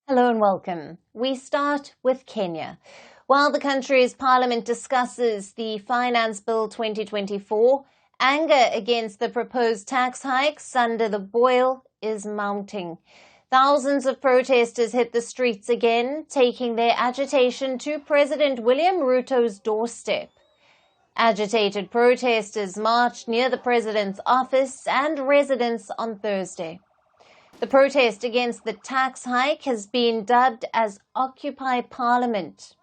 Hello and welcome. We start with Kenya. While the country's parliament discusses the Finance Bill 2024, anger against the proposed tax hikes under the boil is mounting. Thousands of protesters hit the streets again, taking their agitation to President William Ruto's doorstep. Agitated protesters marched near the president's office and residence on Thursday. The protest against the tax hike has been dubbed as Occupy Parliament.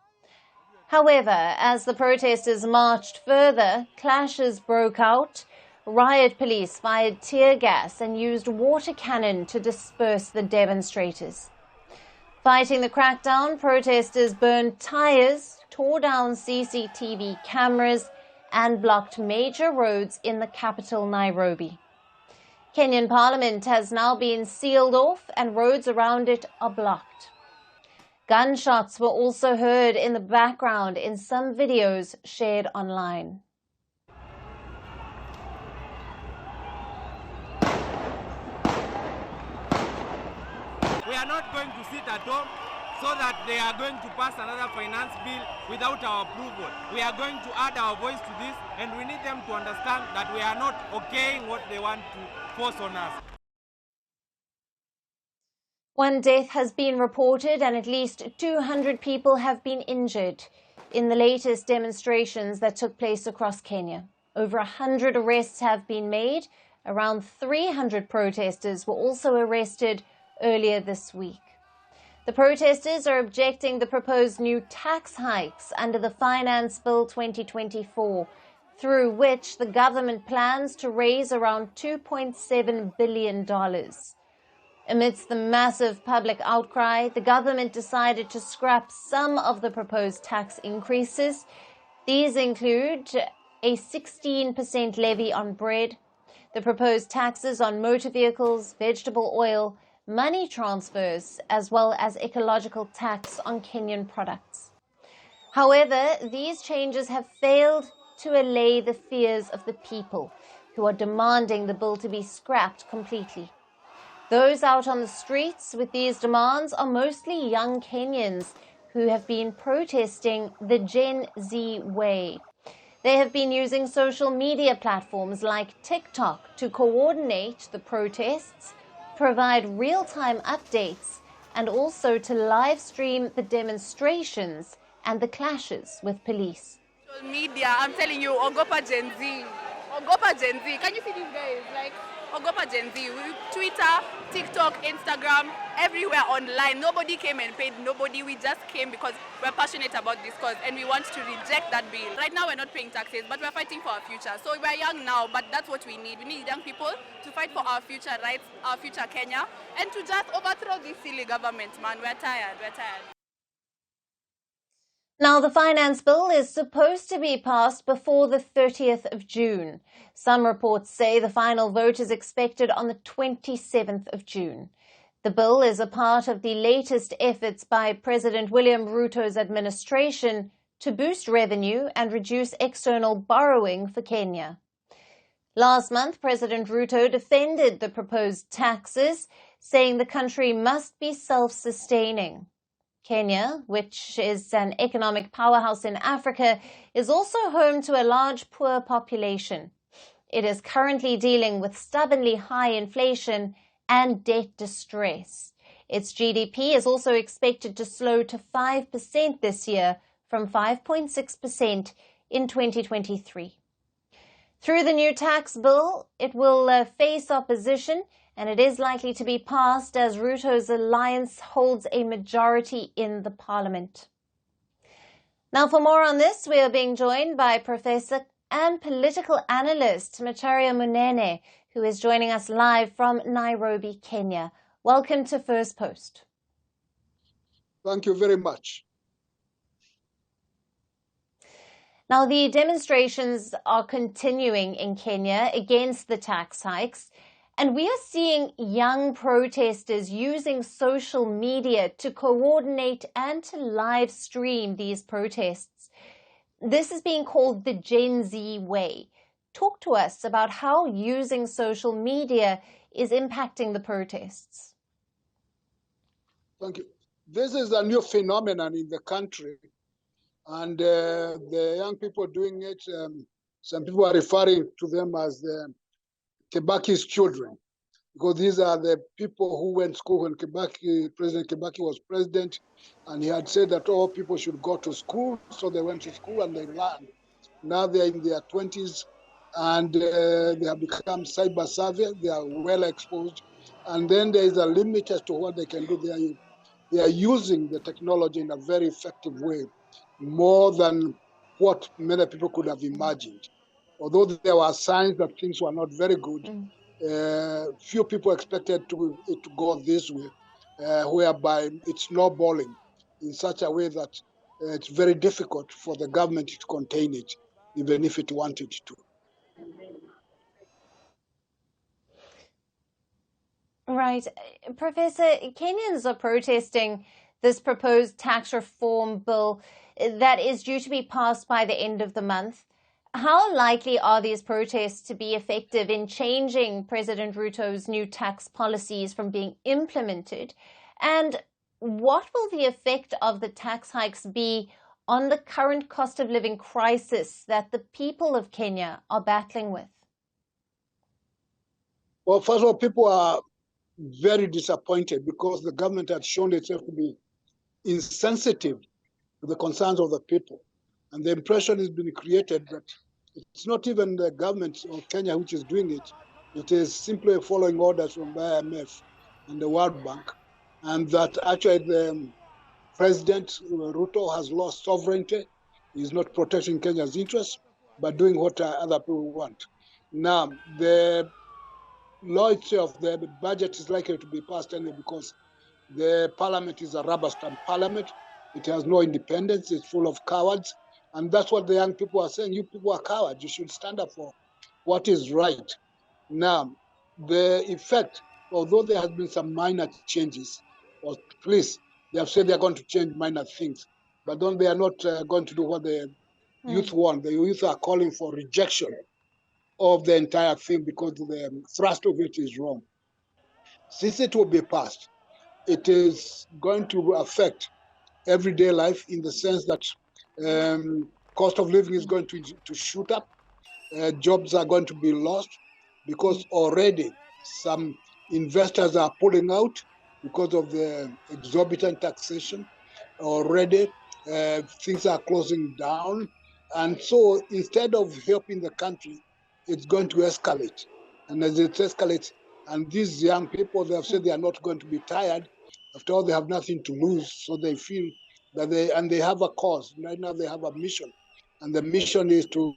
However, as the protesters marched further, clashes broke out. Riot police fired tear gas and used water cannon to disperse the demonstrators. Fighting the crackdown, protesters burned tires, tore down CCTV cameras, and blocked major roads in the capital, Nairobi. Kenyan Parliament has now been sealed off and roads around it are blocked. Gunshots were also heard in the background in some videos shared online. We are not going to sit at home so that they are going to pass another finance bill without our approval. We are going to add our voice to this, and we need them to understand that we are not okaying what they want to force on us. One death has been reported and at least 200 people have been injured in the latest demonstrations that took place across Kenya. Over 100 arrests have been made. Around 300 protesters were also arrested earlier this week. The protesters are objecting the proposed new tax hikes under the Finance Bill 2024, through which the government plans to raise around $2.7 billion. Amidst the massive public outcry, the government decided to scrap some of the proposed tax increases. These include a 16% levy on bread, the proposed taxes on motor vehicles, vegetable oil, money transfers, as well as ecological tax on Kenyan products. However, these changes have failed to allay the fears of the people who are demanding the bill to be scrapped completely. Those out on the streets with these demands are mostly young Kenyans who have been protesting the Gen Z way. They have been using social media platforms like TikTok to coordinate the protests, provide real-time updates, and also to live stream the demonstrations and the clashes with police. Social media, I'm telling you, Ogopa Gen Z. Ogopa Gen Z. Can you see these guys? Like, Ogopa Gen Z. Twitter, TikTok, Instagram, everywhere online. Nobody came and paid. Nobody. We just came because we're passionate about this cause and we want to reject that bill. Right now, we're not paying taxes, but we're fighting for our future. So we're young now, but that's what we need. We need young people to fight for our future rights, our future Kenya, and to just overthrow this silly government, man. We're tired. We're tired. Now, the finance bill is supposed to be passed before the 30th of June. Some reports say the final vote is expected on the 27th of June. The bill is a part of the latest efforts by President William Ruto's administration to boost revenue and reduce external borrowing for Kenya. Last month, President Ruto defended the proposed taxes, saying the country must be self-sustaining. Kenya, which is an economic powerhouse in Africa, is also home to a large poor population. It is currently dealing with stubbornly high inflation and debt distress. Its GDP is also expected to slow to 5% this year from 5.6% in 2023. Through the new tax bill, it will face opposition, and it is likely to be passed as Ruto's alliance holds a majority in the parliament. Now, for more on this, we are being joined by Professor and political analyst Macharia Munene, who is joining us live from Nairobi, Kenya. Welcome to Firstpost. Thank you very much. Now, the demonstrations are continuing in Kenya against the tax hikes, and we are seeing young protesters using social media to coordinate and to live stream these protests. This is being called the Gen Z way. Talk to us about how using social media is impacting the protests. Thank you. this is a new phenomenon in the country, and the young people doing it, some people are referring to them as the Kibaki's children, because these are the people who went to school when President Kibaki was president, and he had said that all people should go to school, so they went to school and they learned. Now they're in their 20s, and they have become cyber savvy, they are well exposed, and then there is a limit as to what they can do. They are using the technology in a very effective way, more than what many people could have imagined. Although there were signs that things were not very good, few people expected it to go this way, whereby it's snowballing in such a way that it's very difficult for the government to contain it, even if it wanted to. Right. Professor, Kenyans are protesting this proposed tax reform bill that is due to be passed by the end of the month. How likely are these protests to be effective in changing President Ruto's new tax policies from being implemented? And what will the effect of the tax hikes be on the current cost of living crisis that the people of Kenya are battling with? Well, first of all, people are very disappointed because the government had shown itself to be insensitive to the concerns of the people. And the impression has been created that it's not even the government of Kenya which is doing it. It is simply following orders from the IMF and the World Bank, and that actually the President Ruto has lost sovereignty. He's not protecting Kenya's interests, but doing what other people want. Now, the law itself, the budget is likely to be passed anyway because the parliament is a rubber stamp parliament. It has no independence. It's full of cowards. And that's what the young people are saying. You people are cowards. You should stand up for what is right. Now, the effect, although there has been some minor changes, or please, they have said they're going to change minor things, but they are not going to do what the youth want. The youth are calling for rejection of the entire thing because the thrust of it is wrong. Since it will be passed, it is going to affect everyday life in the sense that cost of living is going to shoot up. Jobs are going to be lost because already some investors are pulling out because of the exorbitant taxation. Already things are closing down. And so instead of helping the country, it's going to escalate. And as it escalates, and these young people, they have said they are not going to be tired. After all, they have nothing to lose. So they feel that they have a cause. Right now they have a mission. And the mission is to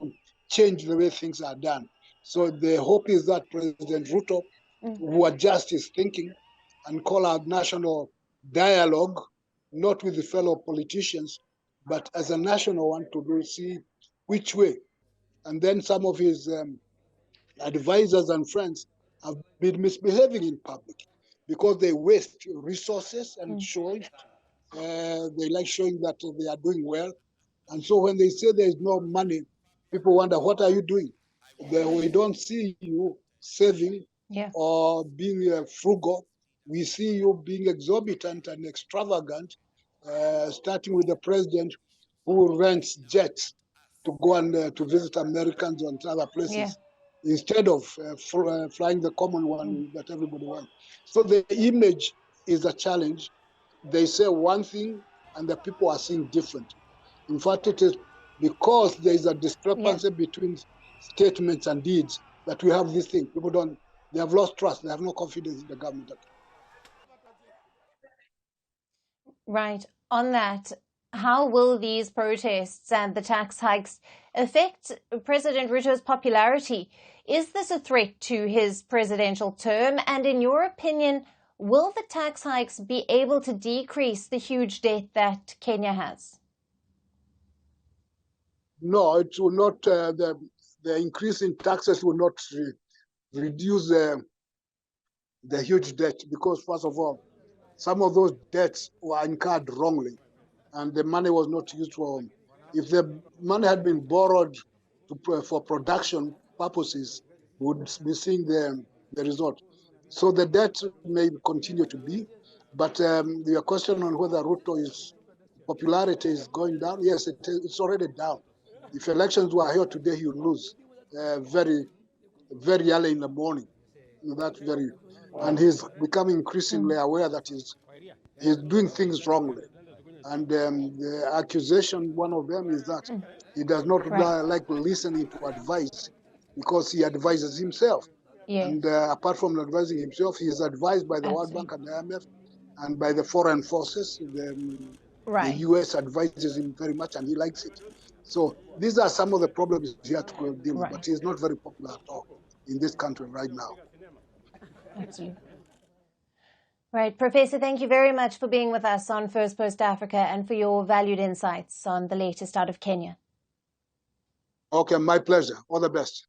change the way things are done. So the hope is that President Ruto will adjust his thinking and call out national dialogue, not with the fellow politicians, but as a national one to see which way. And then some of his advisors and friends have been misbehaving in public because they waste resources and they like showing that they are doing well. And so when they say there is no money, people wonder, what are you doing? We don't see you saving or being frugal. We see you being exorbitant and extravagant, starting with the president who rents jets to go and to visit Americans and other places, instead of flying the common one that everybody wants. So the image is a challenge. They say one thing and the people are seeing different. In fact, it is because there is a discrepancy between statements and deeds that we have this thing. People they have lost trust. They have no confidence in the government. Right. On that, how will these protests and the tax hikes affect President Ruto's popularity? Is this a threat to his presidential term? And in your opinion, will the tax hikes be able to decrease the huge debt that Kenya has? No, it will not. The increase in taxes will not reduce the huge debt because, first of all, some of those debts were incurred wrongly, and the money was not used for. If the money had been borrowed for production purposes, we would be seeing the result. So the debt may continue to be, But your question on whether Ruto's popularity is going down, yes, it's already down. If elections were held today, he would lose very early in the morning. And he's becoming increasingly aware that he's doing things wrongly. And the accusation, one of them, is that he does not like listening to advice because he advises himself. Yes. And apart from advising himself, he is advised by the World Bank and the IMF and by the foreign forces. The US advises him very much, and he likes it. So these are some of the problems he has to deal with, but he's not very popular at all in this country right now. Absolutely. Right. Professor, thank you very much for being with us on Firstpost Africa and for your valued insights on the latest out of Kenya. Okay, my pleasure. All the best.